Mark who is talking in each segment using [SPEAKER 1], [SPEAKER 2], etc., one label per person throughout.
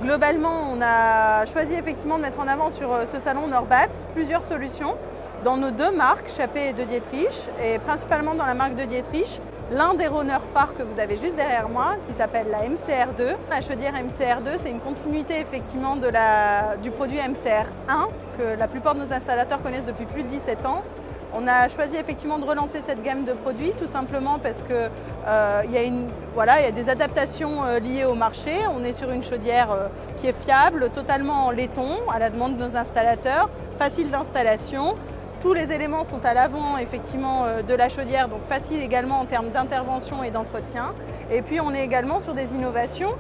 [SPEAKER 1] Globalement, on a choisi effectivement de mettre en avant sur ce salon Norbat plusieurs solutions dans nos deux marques, Chappée et De Dietrich, et principalement dans la marque De Dietrich, l'un des runners phares que vous avez juste derrière moi, qui s'appelle la MCR2. La chaudière MCR2, c'est une continuité effectivement du produit MCR1, que la plupart de nos installateurs connaissent depuis plus de 17 ans. On a choisi effectivement de relancer cette gamme de produits tout simplement parce que il y a des adaptations liées au marché. On est sur une chaudière qui est fiable, totalement en laiton, à la demande de nos installateurs, facile d'installation. Tous les éléments sont à l'avant effectivement de la chaudière, donc facile également en termes d'intervention et d'entretien. Et puis on est également sur des innovations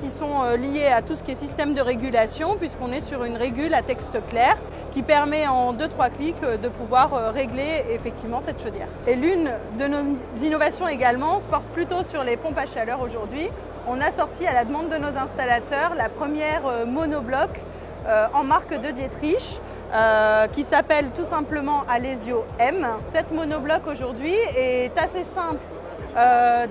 [SPEAKER 1] qui sont liées à tout ce qui est système de régulation, puisqu'on est sur une régule à texte clair qui permet en 2-3 clics de pouvoir régler effectivement cette chaudière. Et l'une de nos innovations également se porte plutôt sur les pompes à chaleur aujourd'hui. On a sorti à la demande de nos installateurs la première monobloc en marque De Dietrich qui s'appelle tout simplement Alesio M. Cette monobloc aujourd'hui est assez simple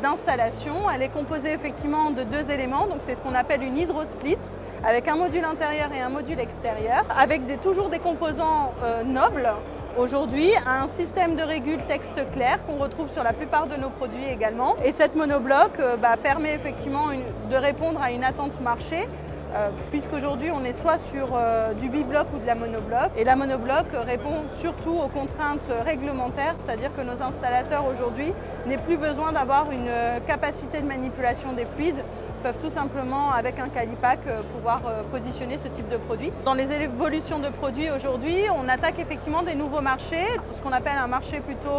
[SPEAKER 1] d'installation. Elle est composée effectivement de deux éléments, donc c'est ce qu'on appelle une hydrosplit avec un module intérieur et un module extérieur, avec toujours des composants nobles. Aujourd'hui, un système de régule texte clair qu'on retrouve sur la plupart de nos produits également. Et cette monobloc permet effectivement de répondre à une attente marché, puisqu'aujourd'hui on est soit sur du bibloc ou de la monobloc. Et la monobloc répond surtout aux contraintes réglementaires, c'est-à-dire que nos installateurs aujourd'hui n'aient plus besoin d'avoir une capacité de manipulation des fluides, peuvent tout simplement avec un calipac pouvoir positionner ce type de produit. Dans les évolutions de produits aujourd'hui, on attaque effectivement des nouveaux marchés, ce qu'on appelle un marché plutôt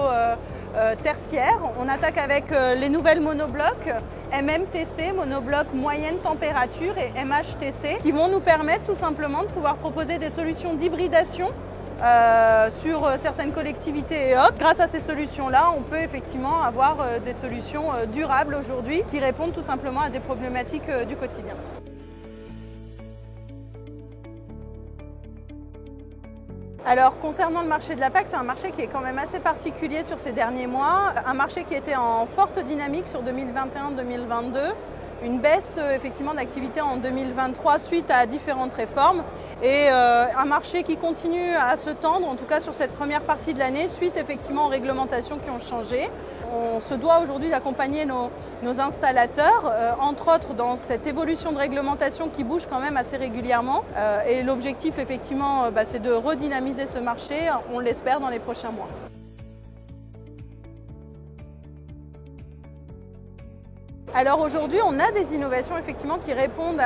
[SPEAKER 1] tertiaire. On attaque avec les nouvelles monoblocs MMTC, monobloc moyenne température, et MHTC, qui vont nous permettre tout simplement de pouvoir proposer des solutions d'hybridation sur certaines collectivités et autres. Grâce à ces solutions-là, on peut effectivement avoir des solutions durables aujourd'hui qui répondent tout simplement à des problématiques du quotidien. Alors concernant le marché de la PAC, c'est un marché qui est quand même assez particulier sur ces derniers mois, un marché qui était en forte dynamique sur 2021-2022, une baisse effectivement d'activité en 2023 suite à différentes réformes et un marché qui continue à se tendre, en tout cas sur cette première partie de l'année, suite effectivement aux réglementations qui ont changé. On se doit aujourd'hui d'accompagner nos installateurs, entre autres dans cette évolution de réglementation qui bouge quand même assez régulièrement. Et l'objectif effectivement, c'est de redynamiser ce marché, on l'espère, dans les prochains mois. Alors aujourd'hui, on a des innovations effectivement qui répondent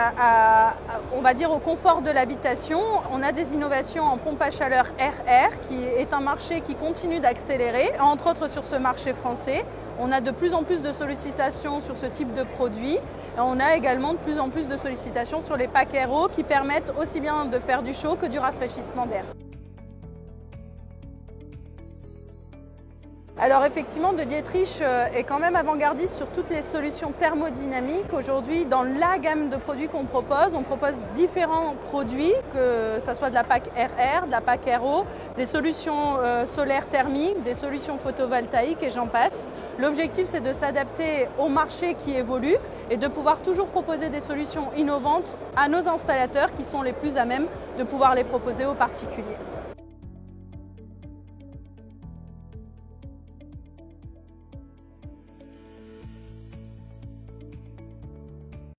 [SPEAKER 1] on va dire, au confort de l'habitation. On a des innovations en pompe à chaleur RR, qui est un marché qui continue d'accélérer, entre autres sur ce marché français. On a de plus en plus de sollicitations sur ce type de produit. On a également de plus en plus de sollicitations sur les packs RO qui permettent aussi bien de faire du chaud que du rafraîchissement d'air. Alors effectivement, De Dietrich est quand même avant-gardiste sur toutes les solutions thermodynamiques. Aujourd'hui, dans la gamme de produits qu'on propose, on propose différents produits, que ce soit de la PAC RR, de la PAC RO, des solutions solaires thermiques, des solutions photovoltaïques et j'en passe. L'objectif, c'est de s'adapter au marché qui évolue et de pouvoir toujours proposer des solutions innovantes à nos installateurs qui sont les plus à même de pouvoir les proposer aux particuliers.